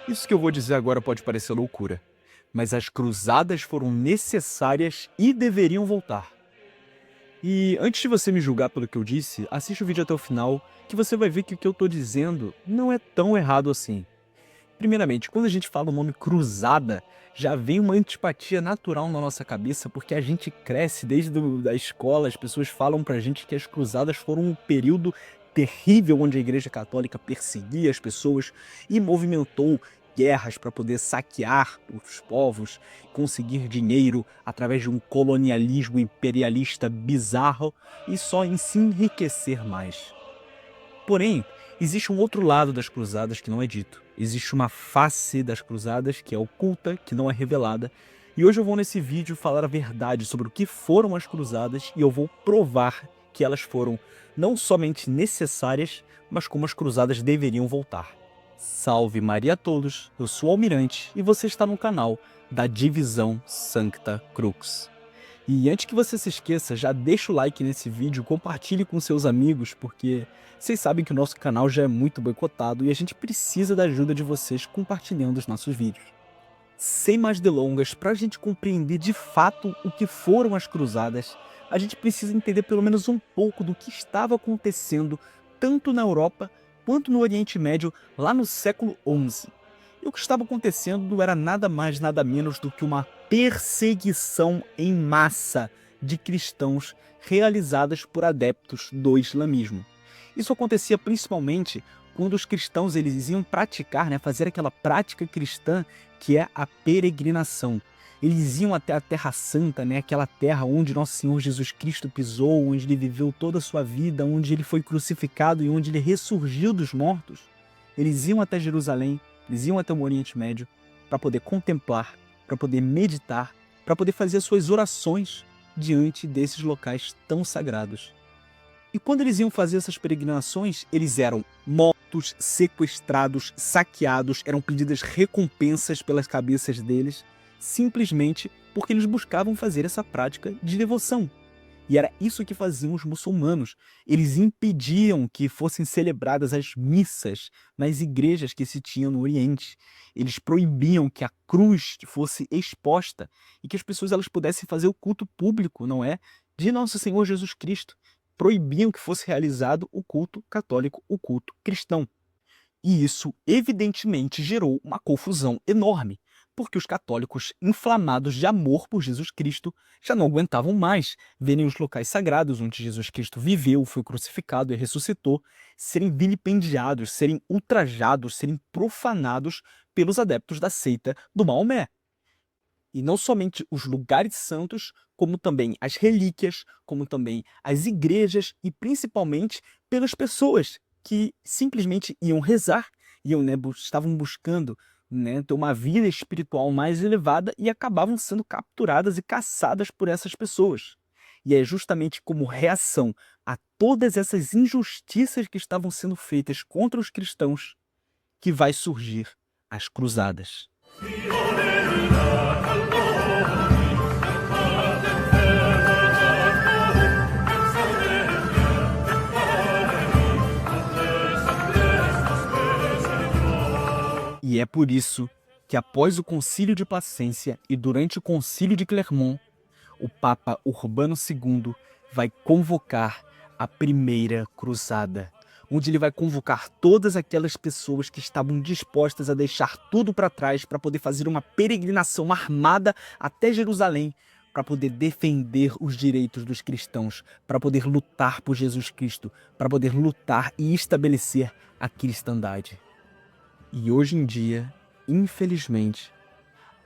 Isso que eu vou dizer agora pode parecer loucura, mas as cruzadas foram necessárias e deveriam voltar. E antes de você me julgar pelo que eu disse, assiste o vídeo até o final, que você vai ver que o que eu tô dizendo não é tão errado assim. Primeiramente, quando a gente fala o nome cruzada, já vem uma antipatia natural na nossa cabeça, porque a gente cresce da escola, as pessoas falam pra gente que as cruzadas foram um período terrível onde a Igreja Católica perseguia as pessoas e movimentou guerras para poder saquear os povos, conseguir dinheiro através de um colonialismo imperialista bizarro e só em se enriquecer mais. Porém, existe um outro lado das cruzadas que não é dito. Existe uma face das cruzadas que é oculta, que não é revelada. E hoje eu vou nesse vídeo falar a verdade sobre o que foram as cruzadas e eu vou provar que elas foram não somente necessárias, mas como as cruzadas deveriam voltar. Salve Maria a todos, eu sou o Almirante e você está no canal da Divisão Sancta Crux. E antes que você se esqueça, já deixa o like nesse vídeo, compartilhe com seus amigos, porque vocês sabem que o nosso canal já é muito boicotado e a gente precisa da ajuda de vocês compartilhando os nossos vídeos. Sem mais delongas, para a gente compreender de fato o que foram as cruzadas, a gente precisa entender pelo menos um pouco do que estava acontecendo tanto na Europa quanto no Oriente Médio lá no século XI. E o que estava acontecendo não era nada mais nada menos do que uma perseguição em massa de cristãos realizadas por adeptos do islamismo. Isso acontecia principalmente quando os cristãos eles iam praticar, fazer aquela prática cristã que é a peregrinação. Eles iam até a Terra Santa, aquela terra onde Nosso Senhor Jesus Cristo pisou, onde ele viveu toda a sua vida, onde ele foi crucificado e onde ele ressurgiu dos mortos. Eles iam até Jerusalém, eles iam até o Oriente Médio para poder contemplar, para poder meditar, para poder fazer as suas orações diante desses locais tão sagrados. E quando eles iam fazer essas peregrinações, eles eram mortos, sequestrados, saqueados, eram pedidas recompensas pelas cabeças deles, simplesmente porque eles buscavam fazer essa prática de devoção. E era isso que faziam os muçulmanos. Eles impediam que fossem celebradas as missas nas igrejas que se tinham no Oriente. Eles proibiam que a cruz fosse exposta e que as pessoas elas pudessem fazer o culto público, não é? De Nosso Senhor Jesus Cristo. Proibiam que fosse realizado o culto católico, o culto cristão. E isso, evidentemente, gerou uma confusão enorme, porque os católicos, inflamados de amor por Jesus Cristo, já não aguentavam mais verem os locais sagrados onde Jesus Cristo viveu, foi crucificado e ressuscitou, serem vilipendiados, serem ultrajados, serem profanados pelos adeptos da seita do Maomé. E não somente os lugares santos, como também as relíquias, como também as igrejas e principalmente pelas pessoas que simplesmente iam rezar, estavam buscando ter uma vida espiritual mais elevada e acabavam sendo capturadas e caçadas por essas pessoas. E é justamente como reação a todas essas injustiças que estavam sendo feitas contra os cristãos que vai surgir as cruzadas. E é por isso que após o Concílio de Placência e durante o Concílio de Clermont, o Papa Urbano II vai convocar a Primeira Cruzada, onde ele vai convocar todas aquelas pessoas que estavam dispostas a deixar tudo para trás para poder fazer uma peregrinação armada até Jerusalém, para poder defender os direitos dos cristãos, para poder lutar por Jesus Cristo, para poder lutar e estabelecer a cristandade. E hoje em dia, infelizmente,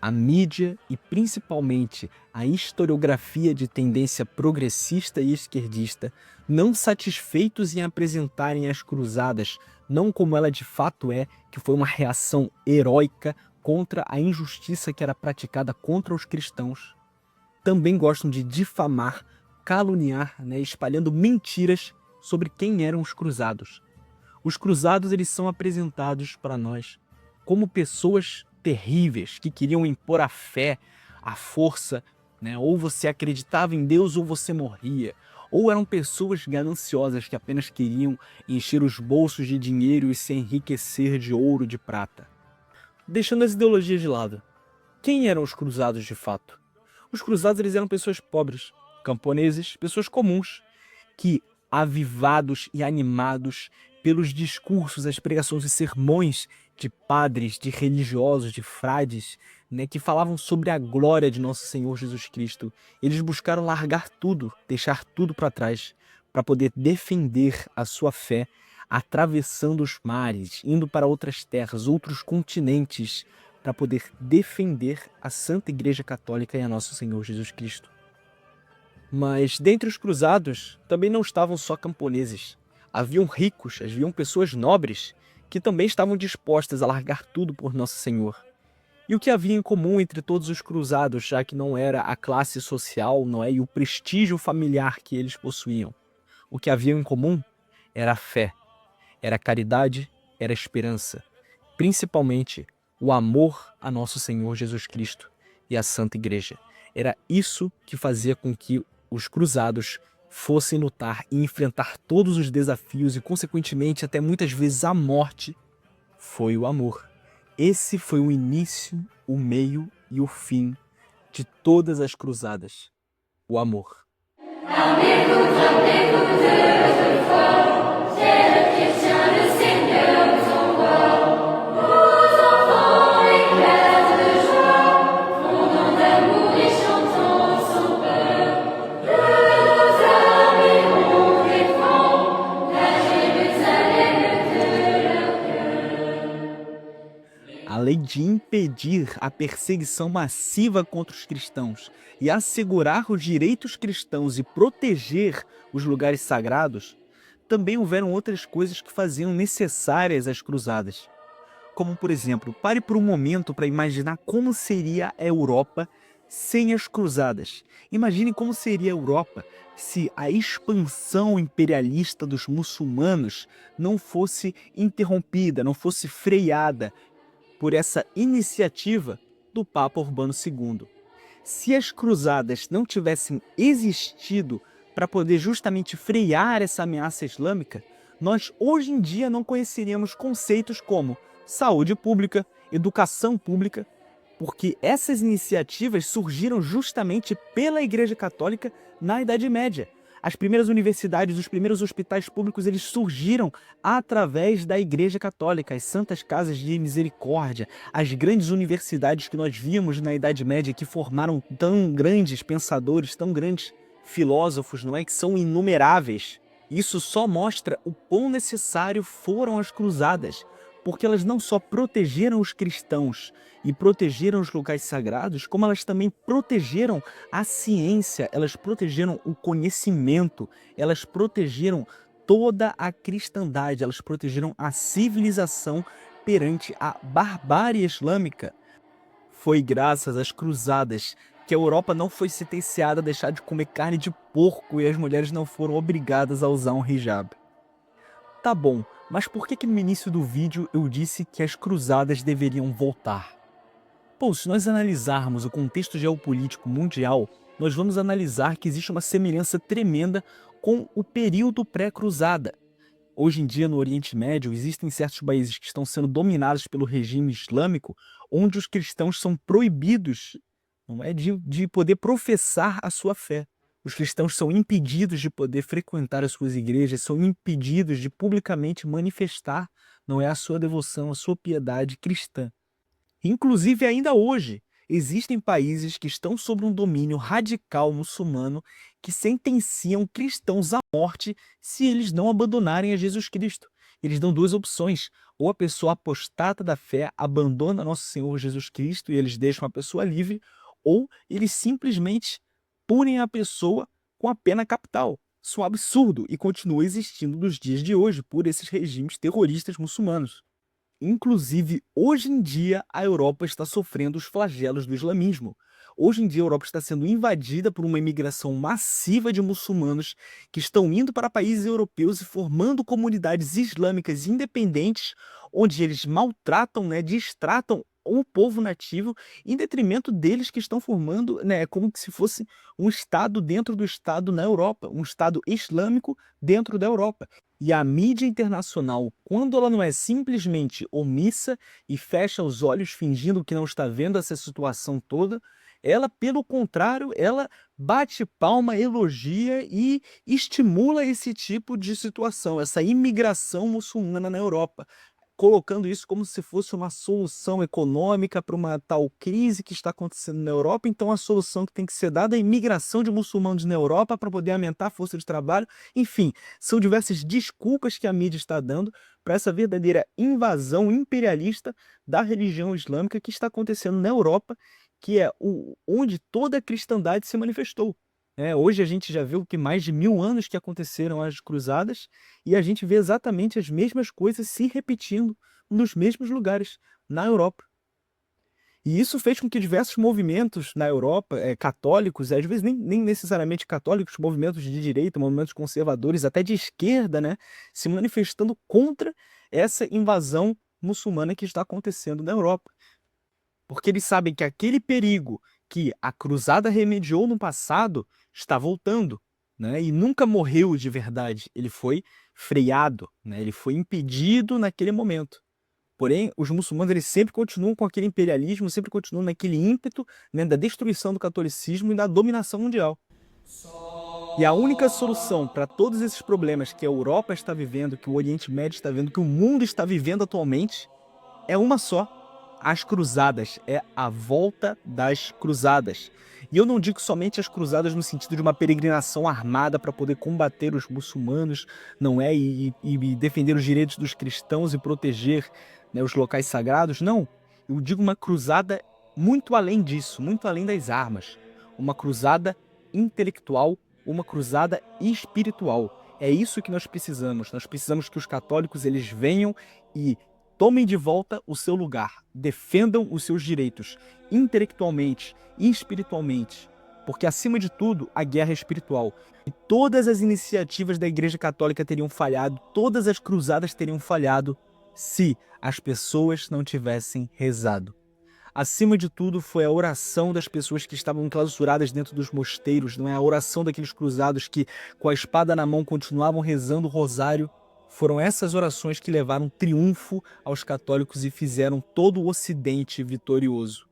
a mídia e principalmente a historiografia de tendência progressista e esquerdista, não satisfeitos em apresentarem as cruzadas não como ela de fato é, que foi uma reação heróica contra a injustiça que era praticada contra os cristãos, também gostam de difamar, caluniar, espalhando mentiras sobre quem eram os cruzados. Os cruzados eles são apresentados para nós como pessoas terríveis que queriam impor a fé, a força, ou você acreditava em Deus ou você morria. Ou eram pessoas gananciosas que apenas queriam encher os bolsos de dinheiro e se enriquecer de ouro, de prata. deixando as ideologias de lado, quem eram os cruzados de fato? Os cruzados eles eram pessoas pobres, camponeses, pessoas comuns, que, avivados e animados pelos discursos, as pregações e sermões de padres, de religiosos, de frades, né, que falavam sobre a glória de nosso Senhor Jesus Cristo, eles buscaram largar tudo, deixar tudo para trás, para poder defender a sua fé, atravessando os mares, indo para outras terras, outros continentes, para poder defender a Santa Igreja Católica e a nosso Senhor Jesus Cristo. Mas dentre os cruzados também não estavam só camponeses. Haviam ricos, haviam pessoas nobres que também estavam dispostas a largar tudo por Nosso Senhor. E o que havia em comum entre todos os cruzados, já que não era a classe social, não é, e o prestígio familiar que eles possuíam? O que havia em comum era a fé, era a caridade, era a esperança, principalmente o amor a Nosso Senhor Jesus Cristo e à Santa Igreja. Era isso que fazia com que os cruzados fossem lutar e enfrentar todos os desafios e, consequentemente, até muitas vezes a morte, foi o amor. Esse foi o início, o meio e o fim de todas as cruzadas. O amor. Além de impedir a perseguição massiva contra os cristãos e assegurar os direitos cristãos e proteger os lugares sagrados, também houveram outras coisas que faziam necessárias as cruzadas. Como, por exemplo, pare por um momento para imaginar como seria a Europa sem as cruzadas. Imagine como seria a Europa se a expansão imperialista dos muçulmanos não fosse interrompida, não fosse freada por essa iniciativa do Papa Urbano II. Se as cruzadas não tivessem existido para poder justamente frear essa ameaça islâmica, nós hoje em dia não conheceríamos conceitos como saúde pública, educação pública, porque essas iniciativas surgiram justamente pela Igreja Católica na Idade Média. As primeiras universidades, os primeiros hospitais públicos, eles surgiram através da Igreja Católica, as santas casas de misericórdia, as grandes universidades que nós vimos na Idade Média, que formaram tão grandes pensadores, tão grandes filósofos, não é? Que são inumeráveis. Isso só mostra o quão necessário foram as cruzadas, porque elas não só protegeram os cristãos e protegeram os locais sagrados, como elas também protegeram a ciência, elas protegeram o conhecimento, elas protegeram toda a cristandade, elas protegeram a civilização perante a barbárie islâmica. Foi graças às cruzadas que a Europa não foi sentenciada a deixar de comer carne de porco e as mulheres não foram obrigadas a usar um hijab. Tá bom, mas por que no início do vídeo eu disse que as cruzadas deveriam voltar? Bom, se nós analisarmos o contexto geopolítico mundial, nós vamos analisar que existe uma semelhança tremenda com o período pré-cruzada. Hoje em dia, no Oriente Médio, existem certos países que estão sendo dominados pelo regime islâmico, onde os cristãos são proibidos, não é, de poder professar a sua fé. Os cristãos são impedidos de poder frequentar as suas igrejas, são impedidos de publicamente manifestar, não é, a sua devoção, a sua piedade cristã. Inclusive, ainda hoje, existem países que estão sob um domínio radical muçulmano que sentenciam cristãos à morte se eles não abandonarem a Jesus Cristo. Eles dão duas opções: ou a pessoa apostata da fé abandona nosso Senhor Jesus Cristo e eles deixam a pessoa livre, ou eles simplesmente punem a pessoa com a pena capital. Isso é um absurdo e continua existindo nos dias de hoje por esses regimes terroristas muçulmanos. Inclusive, hoje em dia, a Europa está sofrendo os flagelos do islamismo. Hoje em dia, a Europa está sendo invadida por uma imigração massiva de muçulmanos que estão indo para países europeus e formando comunidades islâmicas independentes, onde eles maltratam, né, destratam o povo nativo, em detrimento deles que estão formando, né, como se fosse um Estado dentro do Estado na Europa, um Estado islâmico dentro da Europa. E a mídia internacional, quando ela não é simplesmente omissa e fecha os olhos fingindo que não está vendo essa situação toda, ela, pelo contrário, ela bate palma, elogia e estimula esse tipo de situação, essa imigração muçulmana na Europa, colocando isso como se fosse uma solução econômica para uma tal crise que está acontecendo na Europa. Então a solução que tem que ser dada é a imigração de muçulmanos na Europa para poder aumentar a força de trabalho. Enfim, são diversas desculpas que a mídia está dando para essa verdadeira invasão imperialista da religião islâmica que está acontecendo na Europa, que é onde toda a cristandade se manifestou. Hoje a gente já viu que mais de 1000 anos que aconteceram as cruzadas, e a gente vê exatamente as mesmas coisas se repetindo nos mesmos lugares na Europa. E isso fez com que diversos movimentos na Europa, católicos, às vezes nem necessariamente católicos, movimentos de direita, movimentos conservadores, até de esquerda, né, se manifestando contra essa invasão muçulmana que está acontecendo na Europa. Porque eles sabem que aquele perigo que a cruzada remediou no passado está voltando, né? E nunca morreu de verdade. Ele foi freado, né? Ele foi impedido naquele momento. Porém, os muçulmanos eles sempre continuam com aquele imperialismo, sempre continuam naquele ímpeto, né, da destruição do catolicismo e da dominação mundial. E a única solução para todos esses problemas que a Europa está vivendo, que o Oriente Médio está vivendo, que o mundo está vivendo atualmente, é uma só: as cruzadas, é a volta das cruzadas. E eu não digo somente as cruzadas no sentido de uma peregrinação armada para poder combater os muçulmanos, não é? E defender os direitos dos cristãos e proteger, né, os locais sagrados, não. Eu digo uma cruzada muito além disso, muito além das armas. Uma cruzada intelectual, uma cruzada espiritual. É isso que nós precisamos. Nós precisamos que os católicos eles venham e tomem de volta o seu lugar, defendam os seus direitos, intelectualmente e espiritualmente, porque acima de tudo a guerra é espiritual. E todas as iniciativas da Igreja Católica teriam falhado, todas as cruzadas teriam falhado se as pessoas não tivessem rezado. Acima de tudo foi a oração das pessoas que estavam enclausuradas dentro dos mosteiros, não é? A oração daqueles cruzados que com a espada na mão continuavam rezando o rosário. Foram essas orações que levaram triunfo aos católicos e fizeram todo o Ocidente vitorioso.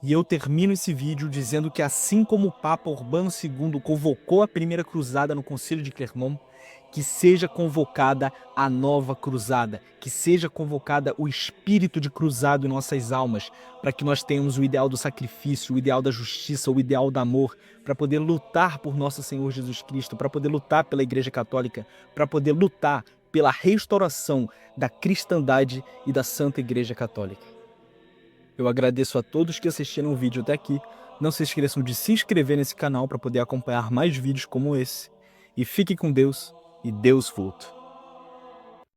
E eu termino esse vídeo dizendo que assim como o Papa Urbano II convocou a primeira cruzada no Concílio de Clermont, que seja convocada a nova cruzada, que seja convocada o espírito de cruzado em nossas almas, para que nós tenhamos o ideal do sacrifício, o ideal da justiça, o ideal do amor, para poder lutar por nosso Senhor Jesus Cristo, para poder lutar pela Igreja Católica, para poder lutar pela restauração da cristandade e da Santa Igreja Católica. Eu agradeço a todos que assistiram o vídeo até aqui. Não se esqueçam de se inscrever nesse canal para poder acompanhar mais vídeos como esse. E fique com Deus e Deus volta.